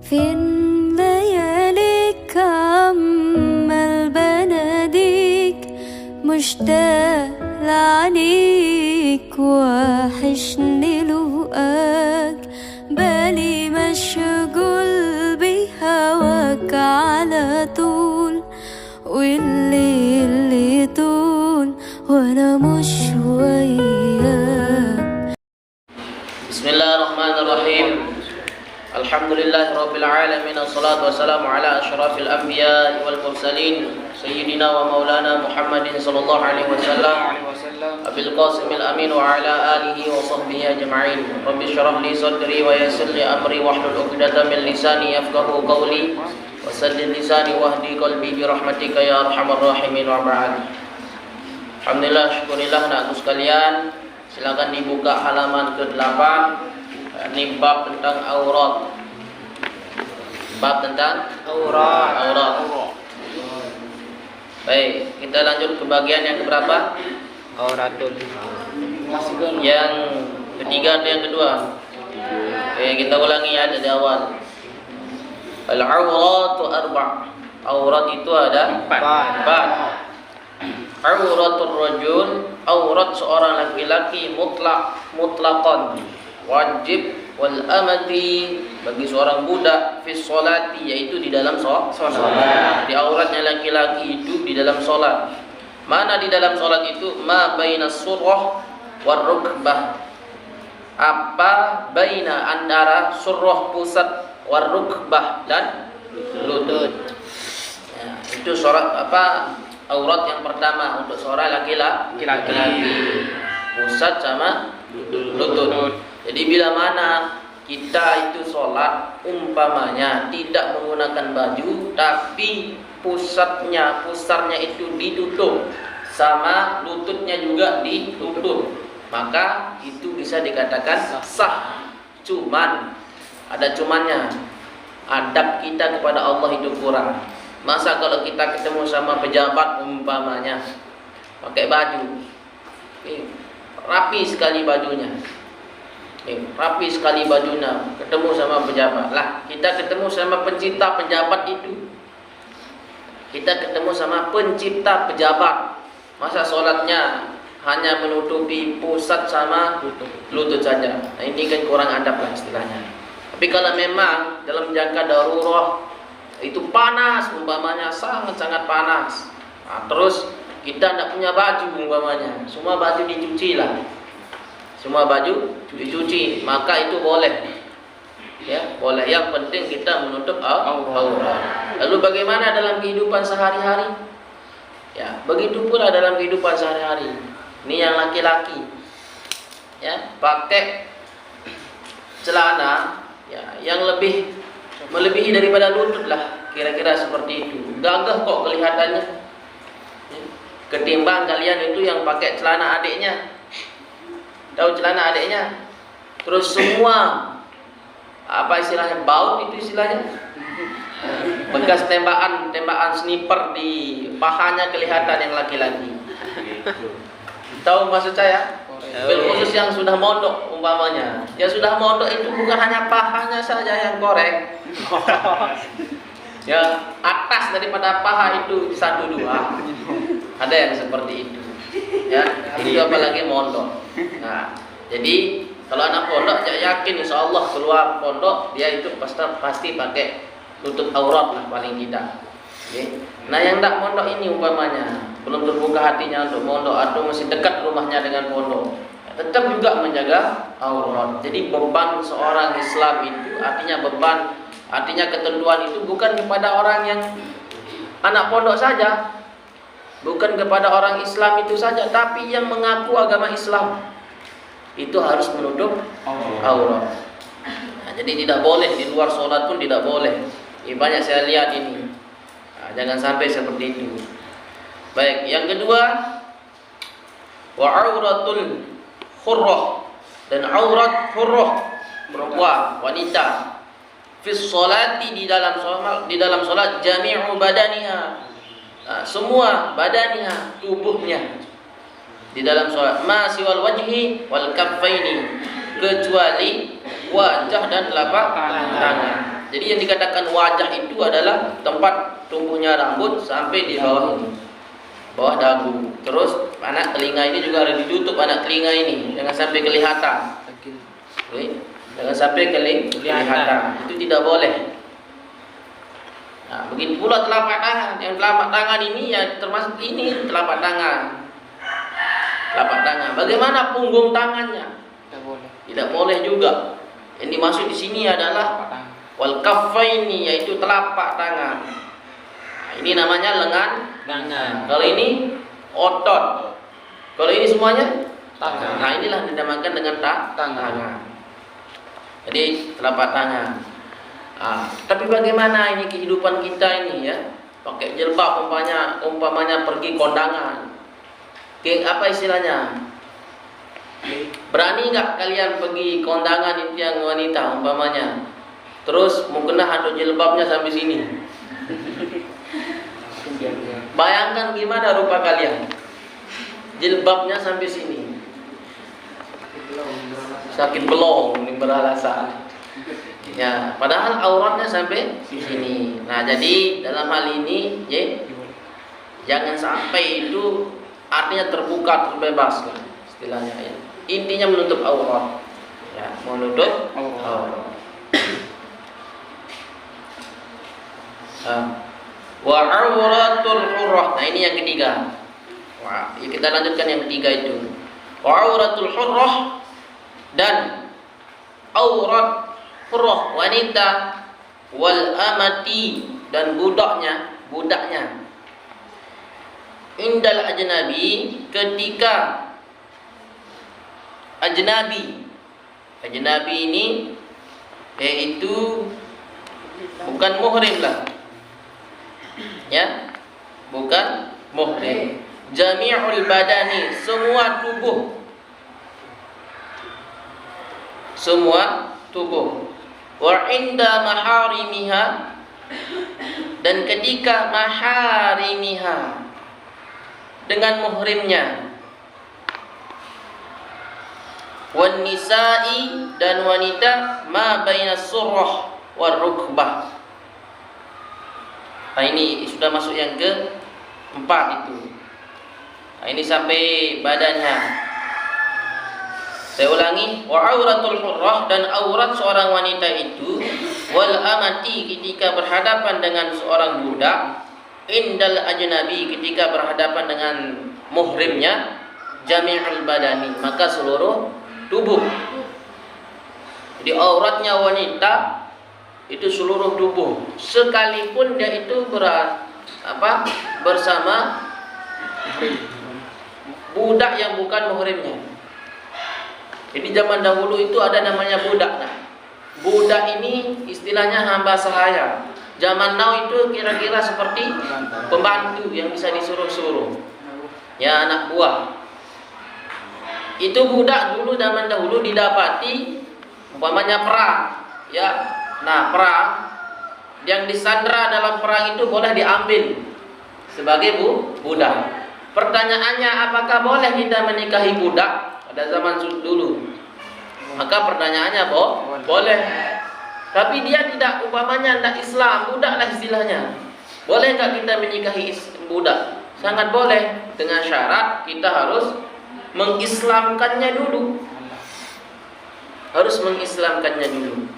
في الليالي كمل بناديك مشتاق لعنيك وحشني لقاك بالي مشغول بهواك على طول والليل يطول وانا مش وياك. Bismillahirrahmanirrahim. Alhamdulillahirabbil alamin. Wassalatu wassalamu ala asyrafil anbiya'i wal mursalin sayyidina wa maulana Muhammadin sallallahu alaihi wasallam abil qasimil amin wa ala alihi wa sahbihi ajma'in. Rabbi shrah li sadri wa yassir li amri wahlul 'uqdatam min lisani yafqahu qawli wa saddid lisani wahdi qalbi bi rahmatika ya arhamar rahimin wa ba'd. Alhamdulillah, syukurillah anak-anakku sekalian. Silakan dibuka halaman ke-8. Ini bab tentang aurat. Bab tentang aurat. Baik, kita lanjut ke bagian yang keberapa? Auratul. Yang ketiga atau yang kedua? Oke, kita ulangi ya dari awal. Al-auratu arba'. Aurat itu ada empat. Auratul rajul, aurat seorang laki-laki mutlaqan wajib, wal amati bagi seorang budak, fi sholati yaitu di dalam salat. Di auratnya laki-laki itu di dalam salat. Mana di dalam salat itu? Ma baina surrah war rukbah. Apa baina antara surrah pusat war rukbah dan lutut. Ya, itu salat apa? Aurat yang pertama untuk seorang laki-laki, pusat sama lutut. Jadi bila mana kita itu sholat umpamanya tidak menggunakan baju, tapi pusarnya itu ditutup sama lututnya juga ditutup, maka itu bisa dikatakan sah. Cuman ada cumannya, adab kita kepada Allah itu kurang. Masa kalau kita ketemu sama pejabat umpamanya pakai baju, rapi sekali bajunya, ketemu sama pejabat. Lah, kita ketemu sama pencipta pejabat itu, kita ketemu sama pencipta pejabat. Masa sholatnya hanya menutupi pusat sama lutut saja. Nah, ini kan kurang adab lah istilahnya. Tapi kalau memang dalam jangka darurat itu panas umpamanya, sangat panas, nah, terus kita tidak punya baju umpamanya, semua baju dicuci, maka itu boleh, ya boleh. Yang penting kita menutup aurat. Lalu bagaimana dalam kehidupan sehari-hari? Ya begitu pula dalam kehidupan sehari-hari. Ini yang laki-laki, ya pakai celana ya yang melebihi daripada lutut lah, kira-kira seperti itu. Gagah kok kelihatannya, ketimbang kalian itu yang pakai celana adiknya. Tahu celana adiknya? Terus semua apa istilahnya, baut itu istilahnya, bekas tembakan sniper di pahanya kelihatan yang laki-laki. Tahu maksud saya? Khusus yang sudah mondok umpamanya, yang sudah mondok itu bukan hanya pahanya saja yang korek, ya atas daripada paha itu 1-2, ada yang seperti itu, ya itu apalagi mondok. Nah, jadi kalau anak pondok ya yakin insya Allah keluar pondok dia itu pasti pakai tutup aurat lah paling tidak. Okay. Nah yang tak mondok ini umpamanya belum terbuka hatinya untuk mondok atau masih dekat rumahnya dengan pondok, ya, tetap juga menjaga aurat. Jadi beban seorang Islam itu artinya ketentuan itu bukan kepada orang yang anak pondok saja, bukan kepada orang Islam itu saja, tapi yang mengaku agama Islam itu harus menutup aurat. Nah, jadi tidak boleh di luar sholat pun tidak boleh. Banyak saya lihat ini. Nah, jangan sampai seperti itu. Baik, yang kedua, wa auratul hurrah, dan aurat hurrah perempuan, wanita, fi sholati di dalam sholat jami'u badaniha, nah, semua badaniha, tubuhnya di dalam sholat, ma siwal wajhi wal kaffaini, kecuali wajah dan telapak tangan. Jadi yang dikatakan wajah itu adalah tempat tumbuhnya rambut sampai di bawah ini, bawah dagu. Terus anak telinga ini juga harus ditutup, anak telinga ini jangan sampai kelihatan. Oke? Jangan sampai kelihatan. Itu tidak boleh. Nah, begitu pula telapak tangan. Yang telapak tangan ini ya termasuk ini telapak tangan. Telapak tangan. Bagaimana punggung tangannya? Tidak boleh juga. Yang dimaksud di sini adalah wal kaffaini, yaitu telapak tangan. Nah, ini namanya lengan. Kalau ini otot. Kalau ini semuanya tangan. Nah, inilah dinamakan dengan tangan. Jadi telapak tangan. Tapi bagaimana ini kehidupan kita ini ya? Pakai jilbab umpamanya pergi kondangan. Apa istilahnya? Berani nggak kalian pergi kondangan itu yang wanita umpamanya? Terus mungkin ada jilbabnya sampai sini. Bayangkan gimana rupa kalian. Jilbabnya sampai sini. Sakit belong ini beralasan. Ya, padahal auratnya sampai di sini. Nah, jadi dalam hal ini, jangan sampai itu artinya terbuka, terbebas lah istilahnya ya. Intinya menutup aurat. Ya, menutup aurat. Wa auratul hurrah. Nah, ini yang ketiga. Wah, ya kita lanjutkan yang ketiga itu. Wa auratul hurrah, dan aurat hurrah wanita, wal amati, dan budaknya. Indal ajnabi, ketika ajnabi ini yaitu bukan muhrim lah ya, bukan muhrim. Jami'ul badani, semua tubuh. Wa inda maharimiha, dan ketika maharimiha, dengan muhrimnya. Wan nisa'i, dan wanita, ma baina surrah war rukbah. Nah, ini sudah masuk yang keempat itu. Nah, ini sampai badannya. Saya ulangi, wa auratul hurrah, dan aurat seorang wanita itu, wal amati, ketika berhadapan dengan seorang budak, indal ajnabi, ketika berhadapan dengan muhrimnya, jami'ul badani, maka seluruh tubuh. Jadi auratnya wanita itu seluruh tubuh, sekalipun dia itu bersama budak yang bukan muhrimnya. Jadi zaman dahulu itu ada namanya budak. Nah, budak ini istilahnya hamba sahaya. Zaman now itu kira-kira seperti pembantu yang bisa disuruh-suruh. Ya, anak buah. Itu budak dulu zaman dahulu didapati umpamanya perang, ya. Nah, perang yang disandra dalam perang itu boleh diambil sebagai budak. Pertanyaannya, apakah boleh kita menikahi budak pada zaman dulu? Maka pertanyaannya boleh. Tapi dia tidak, umpamanya tidak Islam, budak lah istilahnya. Boleh nggak kita menikahi budak? Sangat boleh, dengan syarat kita harus mengislamkannya dulu. Harus mengislamkannya dulu.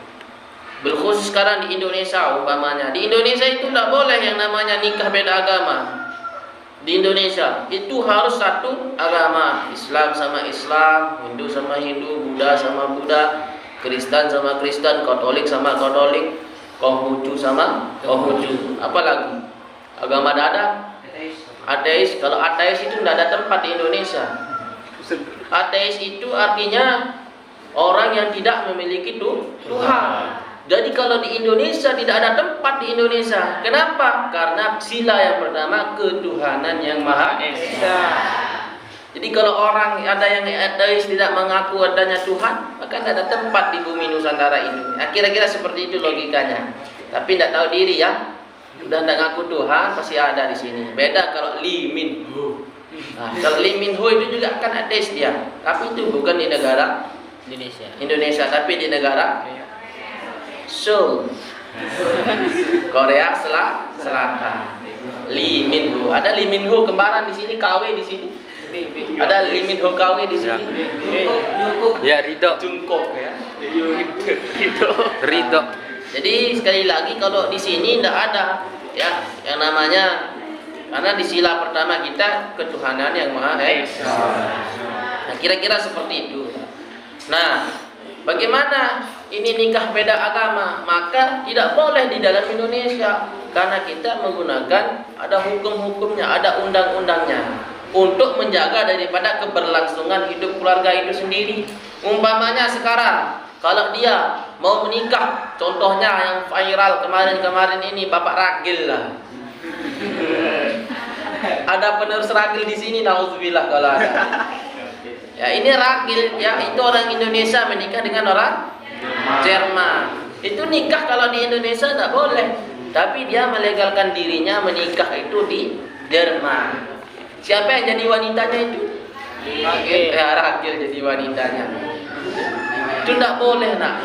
Berkhusus sekarang di Indonesia umpamanya. Di Indonesia itu tidak boleh yang namanya nikah beda agama. Di Indonesia itu harus satu agama, Islam sama Islam, Hindu sama Hindu, Buddha sama Buddha, Kristen sama Kristen, Katolik sama Katolik, Konghucu sama Konghucu. Apalagi agama dada, ateis. Kalau ateis itu tidak ada tempat di Indonesia. Ateis itu artinya orang yang tidak memiliki Tuhan. Jadi kalau di Indonesia tidak ada tempat di Indonesia. Kenapa? Karena sila yang pertama, ketuhanan yang Maha Esa. Jadi kalau orang ada yang ateis tidak mengaku adanya Tuhan, maka tidak ada tempat di bumi Nusantara ini. Nah, kira-kira seperti itu logikanya. Tapi tidak tahu diri ya. Sudah tidak ngaku Tuhan, pasti ada di sini. Beda kalau Lee Min Ho. Nah, kalau Lee Min Ho itu juga kan ateis dia. Tapi itu bukan di negara Indonesia, tapi di negara Seoul. Korea Selatan. Lee Min Ho. Ada Lee Min Ho kembaran di sini, KW di sini. Ada Lee Min Ho KW di sini. Ya, Ridho. Jungkook ya. Ridho. Jadi sekali lagi kalau di sini tidak ada ya yang namanya, karena di sila pertama kita ketuhanan yang Maha Esa. Nah, kira-kira seperti itu. Nah, bagaimana ini nikah beda agama? Maka tidak boleh di dalam Indonesia karena kita menggunakan ada hukum-hukumnya, ada undang-undangnya untuk menjaga daripada keberlangsungan hidup keluarga itu sendiri. Umpamanya sekarang kalau dia mau menikah, contohnya yang viral kemarin-kemarin ini Bapak Ragil lah. Ada penerus Ragil di sini, nauzubillah kalau ada. Ya ini Ragil, ya itu orang Indonesia menikah dengan orang Jerman. Itu nikah kalau di Indonesia tidak boleh, tapi dia melegalkan dirinya menikah itu di Jerman. Siapa yang jadi wanitanya itu? Ragil jadi wanitanya. Itu tidak boleh nak.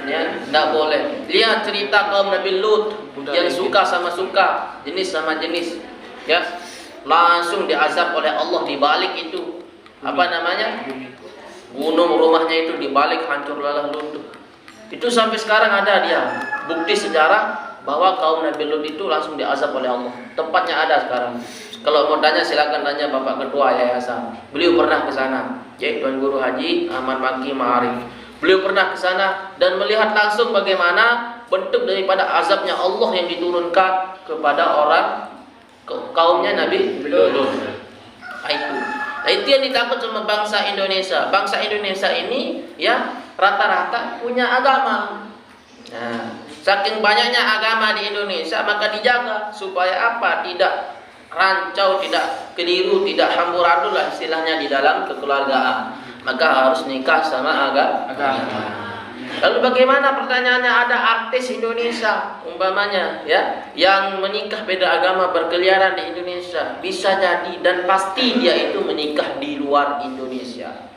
Ya, tidak boleh. Lihat cerita kaum Nabi Lut yang suka sama suka, jenis sama jenis. Ya, langsung diazab oleh Allah di balik itu. Apa namanya? Gunung rumahnya itu dibalik hancur lalah luntur. Itu sampai sekarang ada dia bukti sejarah bahwa kaum Nabi Lut itu langsung diazab oleh Allah. Tempatnya ada sekarang. Kalau mau tanya silakan tanya Bapak Ketua Yayasan. Beliau pernah ke sana. Yaitu Tuan Guru Haji Ahmad Maki Ma'arif. Beliau pernah ke sana dan melihat langsung bagaimana bentuk daripada azabnya Allah yang diturunkan kepada orang kaumnya Nabi Lut. Itu yang ditakut sama bangsa Indonesia. Bangsa Indonesia ini ya rata-rata punya agama. Nah, saking banyaknya agama di Indonesia maka dijaga supaya apa? Tidak rancau, tidak keliru, tidak hamburadul lah istilahnya di dalam kekeluargaan. Maka harus nikah sama agama. Lalu bagaimana pertanyaannya, ada artis Indonesia umpamanya ya yang menikah beda agama berkeliaran di Indonesia, bisa jadi dan pasti dia itu menikah di luar Indonesia.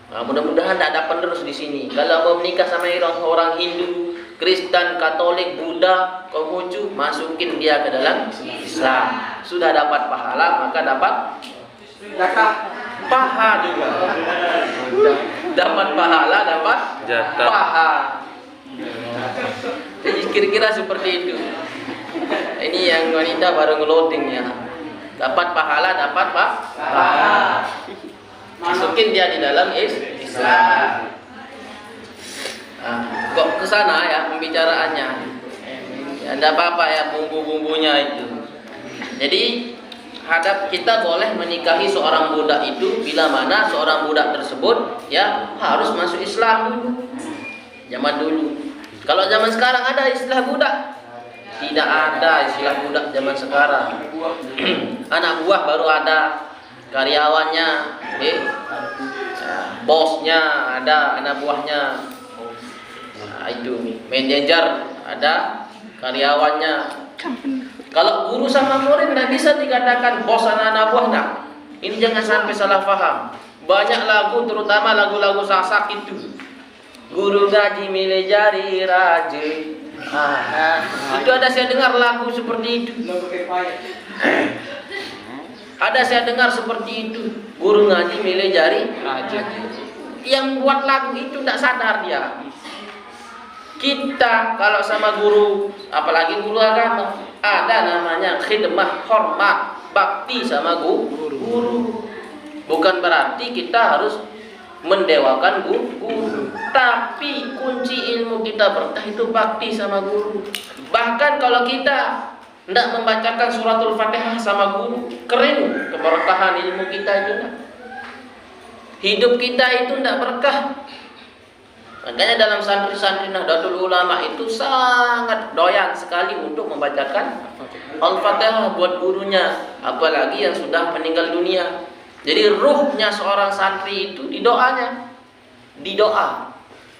Nah, mudah-mudahan tidak ada penerus di sini. Kalau mau menikah sama orang Hindu, Kristen, Katolik, Buddha, Konghucu, masukin dia ke dalam Islam. Sudah dapat pahala maka dapat paha juga. Dapat pahala, dapat paha. Jadi kira-kira seperti itu. Ini yang wanita baru ngeloading ya. Dapat pahala, dapat paha. Masukin dia di dalam Islam. Nah, kok ke sana ya pembicaraannya. Ya, enggak apa-apa ya bumbu-bumbunya itu. Jadi kita boleh menikahi seorang budak itu bila mana seorang budak tersebut ya harus masuk Islam dulu. Zaman dulu. Kalau zaman sekarang ada istilah budak? Tidak ada istilah budak zaman sekarang. Anak buah baru ada, karyawannya, bosnya ada, anak buahnya. Nah, itu manajer ada, karyawannya. Kalau guru sama murid tidak bisa dikatakan bos anak-anak buah, nah. Ini jangan sampai salah paham. Banyak lagu, terutama lagu-lagu Sasak itu. Guru gaji milih jari raja. Itu ada saya dengar lagu seperti itu. Ada saya dengar seperti itu. Guru ngaji milih jari raja. Yang buat lagu itu tidak sadar dia. Kita kalau sama guru, apalagi guru agama, ada namanya khidmah, hormat, bakti sama guru. Bukan berarti kita harus mendewakan guru. Tapi kunci ilmu kita berkah itu bakti sama guru. Bahkan kalau kita tidak membacakan suratul Fatihah sama guru, kering keberkahan ilmu kita itu. Hidup kita itu tidak berkah. Makanya dalam santri-santri Nahdlatul Ulama itu sangat doyan sekali untuk membacakan Al-Fatihah buat gurunya, apalagi yang sudah meninggal dunia. Jadi ruhnya seorang santri itu di doanya, di doa.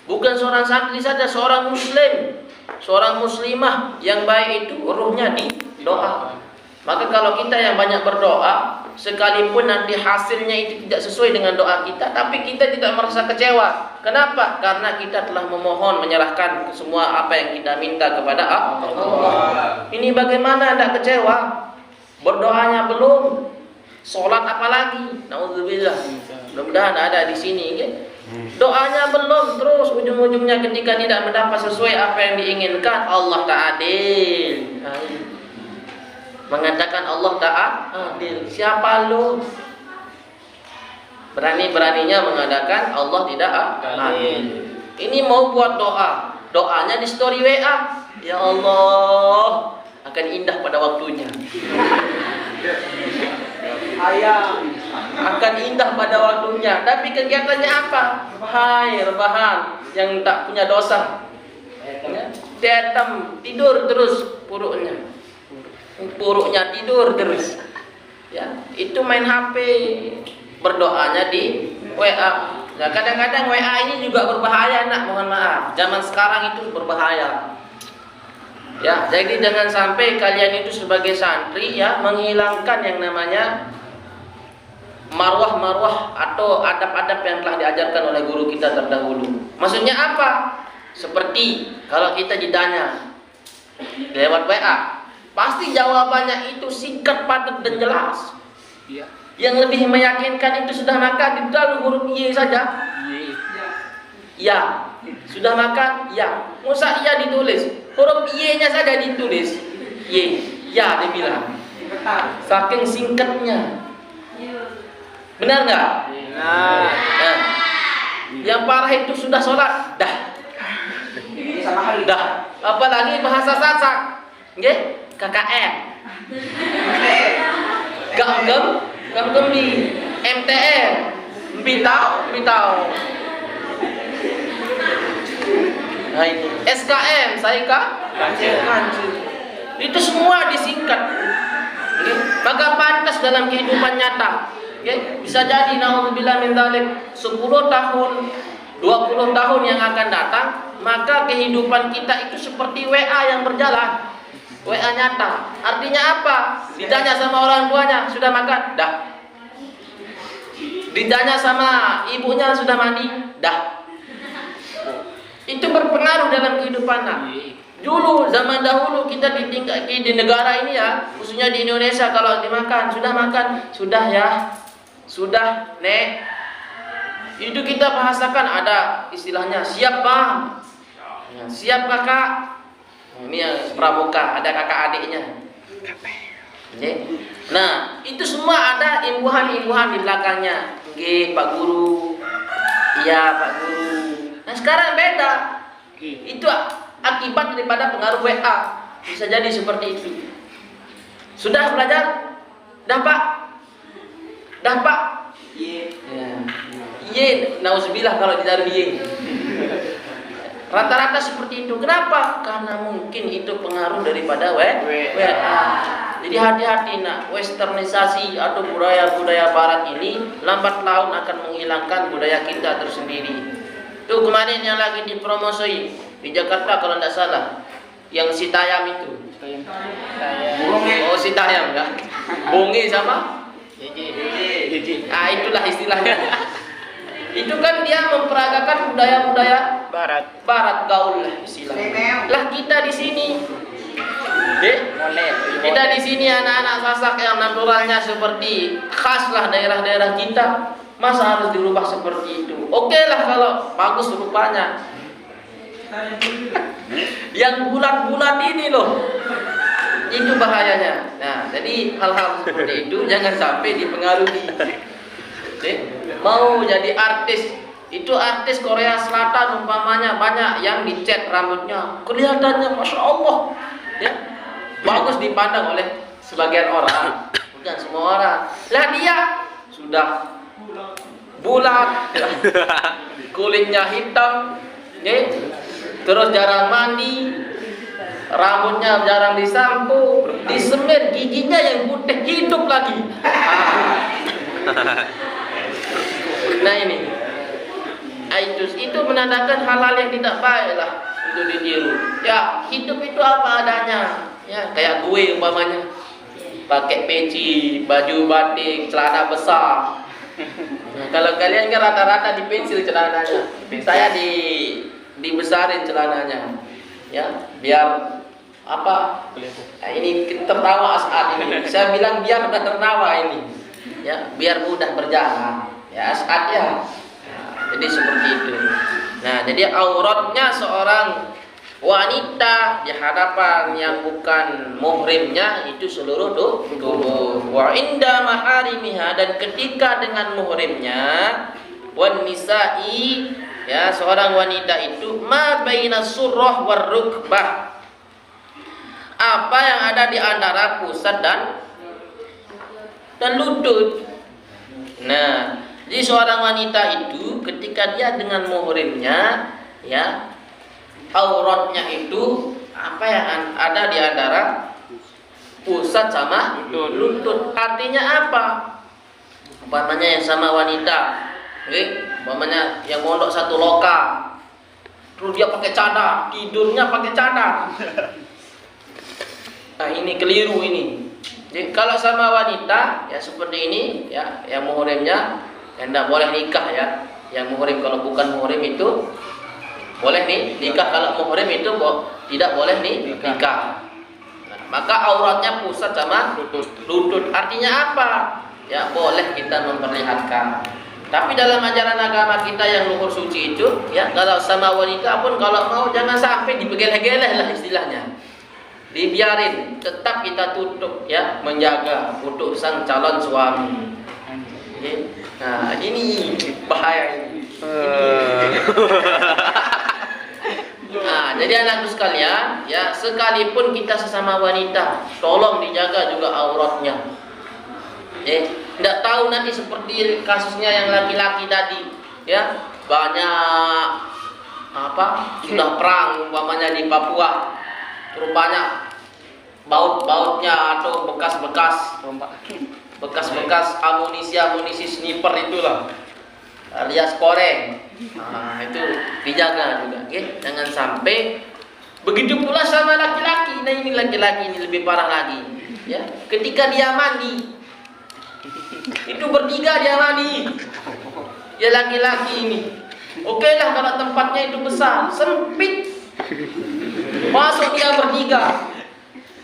Bukan seorang santri saja, seorang muslim, seorang muslimah yang baik itu ruhnya di doa. Maka kalau kita yang banyak berdoa, sekalipun nanti hasilnya itu tidak sesuai dengan doa kita, tapi kita tidak merasa kecewa. Kenapa? Karena kita telah memohon, menyerahkan semua apa yang kita minta kepada Allah. Ini bagaimana tidak kecewa? Berdoanya belum, sholat apalagi? Nauzubillah. Mudah-mudahan ada di sini. Doanya belum, terus ujung-ujungnya ketika tidak mendapat sesuai apa yang diinginkan, Allah tak adil. Mengatakan Allah tak adil. Siapa lu? Berani-beraninya mengadakan Allah tidak adil. Ini mau buat doa, doanya di story WA. Ya Allah, akan indah pada waktunya. Akan indah pada waktunya. Tapi kegiatannya apa? Hai rebahan yang tak punya dosa. Diatam, tidur terus puruknya tidur terus. Ya, itu main HP, berdoanya di WA. Nah, kadang-kadang WA ini juga berbahaya, nak, mohon maaf. Zaman sekarang itu berbahaya. Ya, jadi jangan sampai kalian itu sebagai santri ya menghilangkan yang namanya marwah-marwah atau adab-adab yang telah diajarkan oleh guru kita terdahulu. Maksudnya apa? Seperti kalau kita ditanya lewat WA, pasti jawabannya itu singkat, padat dan jelas. Iya. Yang lebih meyakinkan itu sudah makan, di dalam huruf Y saja. Ya. Sudah makan? Ya. Musa iya ditulis, huruf Y-nya saja ditulis. Y. Ya dibilang. Saking singkatnya. Benar nggak? Nah. Yang parah itu sudah sholat, dah. Dah. Apalagi bahasa Sasak, nggih? KKM. Gembi, MTN, Bitau. Nah ini SKM, Kanji. Itu semua disingkat. Okay? Maka pantas dalam kehidupan nyata. Okay? Bisa jadi naudzubillah min dzalik 10 tahun, 20 tahun yang akan datang, maka kehidupan kita itu seperti WA yang berjalan. WA nyata. Artinya apa? Ditanya sama orang tuanya, sudah makan? Dah. Ditanya sama ibunya, sudah mandi? Dah. Itu berpengaruh dalam kehidupan. Dulu zaman dahulu kita di negara ini ya, khususnya di Indonesia, kalau dimakan, sudah makan? Sudah ya. Sudah, Nek. Itu kita bahasakan ada istilahnya, siap Bang. Ya, siap Kakak. Ini yang pramuka, ada kakak adiknya. Nah, itu semua ada imbuhan-imbuhan di belakangnya. Oke, Pak Guru. Iya, Pak Guru. Nah, sekarang beda. Itu akibat daripada pengaruh WA. Bisa jadi seperti itu. Sudah belajar? Dah, Pak? Dah, Pak? Iya. Nauzubillah kalau ditaruh iya. Rata-rata seperti itu. Kenapa? Karena mungkin itu pengaruh daripada WA. Jadi hati-hati nak, westernisasi atau budaya-budaya barat ini lambat laun akan menghilangkan budaya kita tersendiri. Tuh kemarin yang lagi dipromosoi di Jakarta kalau tidak salah, yang si Tayam itu. Oh si Tayam ya. Bongi sama? Ah itulah istilahnya. Itu kan dia memperagakan budaya-budaya barat gaul lah istilahnya. Lah kita di sini, kita di sini anak-anak Sasak yang naturalnya seperti khas lah daerah-daerah kita, masa harus dirubah seperti itu? Oke lah kalau bagus rupanya. Yang bulat-bulat ini loh, itu bahayanya. Nah, jadi hal-hal seperti itu jangan sampai dipengaruhi. Mau jadi artis, itu artis Korea Selatan umpamanya banyak yang dicat rambutnya, kelihatannya masya Allah, ya bagus dipandang oleh sebagian orang, bukan semua orang. Lah dia sudah bulat, kulitnya hitam, ya, terus jarang mandi, rambutnya jarang disampo, disemir, giginya yang putih hidup lagi. Nah ini, itu menandakan hal-hal yang tidak baik lah untuk ditiru. Ya hidup itu apa adanya, ya kayak gue umpamanya. pakai peci, baju batik, celana besar. Nah, kalau kalian kan rata-rata di pensil celananya. Saya dibesarin celananya. Ya, biar apa? Nah, ini tertawa saat ini. Saya bilang biar udah tertawa ini. Ya, biar mudah berjalan. Ya, saat ya. Nah, jadi seperti itu. Nah, jadi auratnya seorang wanita di hadapan yang bukan muhrimnya itu seluruh tubuh. Wa inda maharimiha, dan ketika dengan muhrimnya, wan nisa'i, ya, seorang wanita itu ma baina surrah war rukbah, apa yang ada di antara pusat dan lutut. Nah, jadi seorang wanita itu ketika dia dengan muhrimnya, ya, auratnya itu apa yang ada di antara pusat sama lutut. Artinya apa? Umpamanya yang sama wanita, umpamanya yang mondok satu loka, terus dia pakai cadar, tidurnya pakai cadar. Nah, ini keliru ini. Jadi kalau sama wanita ya seperti ini, ya, yang muhrimnya yang tidak boleh nikah, ya. Yang muhrim, kalau bukan muhrim itu boleh nih nikah, kalau muhrim itu tidak boleh nih nikah. Nah, maka auratnya pusat sama lutut. Artinya apa? Ya, boleh kita memperlihatkan. Tapi dalam ajaran agama kita yang luhur suci itu, ya, kalau sama wanita pun kalau mau jangan sampai dibegeleh-geleh lah istilahnya. Dibiarin, tetap kita tutup, ya, menjaga untuk sang calon suami. Nah, ini bahaya ini. Nah, jadi anakku sekalian, ya, sekalipun kita sesama wanita, tolong dijaga juga auratnya. Tidak tahu nanti seperti kasusnya yang laki-laki tadi, ya, banyak apa sudah perang umpamanya di Papua, rupanya baut-bautnya atau bekas-bekas amunisi sniper itulah, alias koreng. Nah, itu dijaga juga, okay? Jangan sampai. Begitu pula sama laki-laki. Nah, ini laki-laki ini lebih parah lagi, ya. Ketika dia mandi, itu bertiga dia mandi, ya, laki-laki ini. Oke lah kalau tempatnya itu besar, sempit, masuk dia bertiga,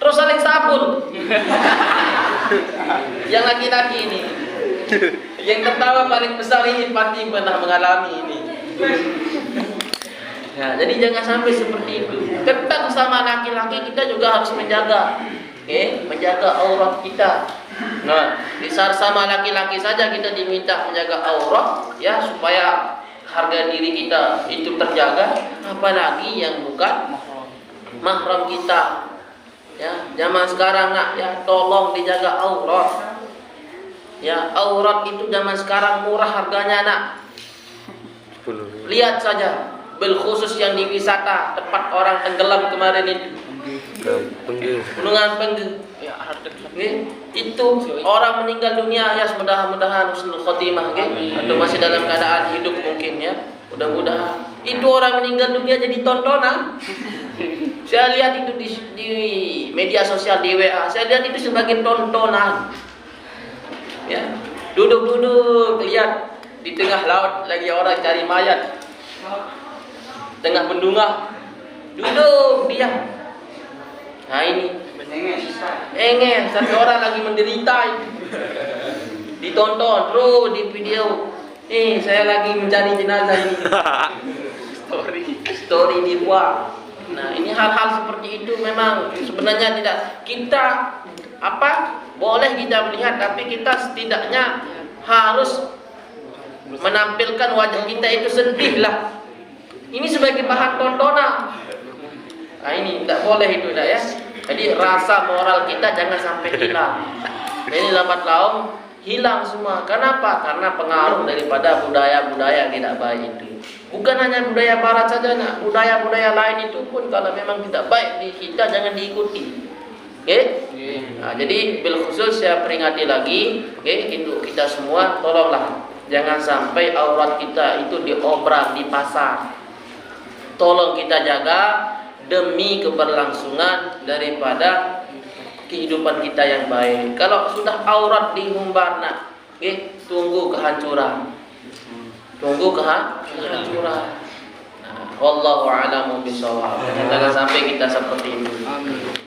terus saling sabun. Yang laki-laki ini, yang tertawa paling besar ini pasti pernah mengalami ini. Ya, jadi jangan sampai seperti itu. Ketat sama laki-laki kita juga harus menjaga, menjaga aurat kita. Nah, di saat sama laki-laki saja kita diminta menjaga aurat, ya, supaya harga diri kita itu terjaga, apalagi yang bukan mahram kita. Ya, zaman sekarang, nak, ya, tolong dijaga aurat. Ya, aurat itu zaman sekarang murah harganya, nak. Lihat saja, khusus yang di wisata, tempat orang tenggelam kemarin itu, Gunungan Pengge. Ya, itu orang meninggal dunia, ya, mudah-mudahan husnul khotimah, atau masih dalam keadaan hidup mungkin, ya. Mudah-mudahan itu orang meninggal dunia jadi tontonan. Saya lihat itu di media sosial, di WA. Saya lihat itu sebagai tontonan. Ya, duduk-duduk lihat di tengah laut lagi orang cari mayat. Tengah bendungan. Duduk dia. Nah, ini engen, satu orang lagi menderita. Ditonton terus di video. Saya lagi mencari jenazah ini. Story dibuat. Nah, ini hal-hal seperti itu memang sebenarnya tidak kita boleh kita melihat, tapi kita setidaknya harus menampilkan wajah kita itu sedih lah. Ini sebagai bahan tontonan. Nah, ini tidak boleh itu, ya. Jadi rasa moral kita jangan sampai hilang. Nah, ini lambat laun hilang semua. Kenapa? Karena pengaruh daripada budaya-budaya tidak baik itu. Bukan hanya budaya barat saja, nak. Budaya-budaya lain itu pun kalau memang tidak baik di kita, jangan diikuti. Nah, jadi bil khusus saya peringati lagi, itu kita semua tolonglah jangan sampai aurat kita itu diobrak di pasar. Tolong kita jaga demi keberlangsungan daripada kehidupan kita yang baik. Kalau sudah aurat dihumbarna, tunggu kehancuran. Tunggu kehancuran. Wallahu a'lamu bishawab. Jangan sampai kita seperti itu.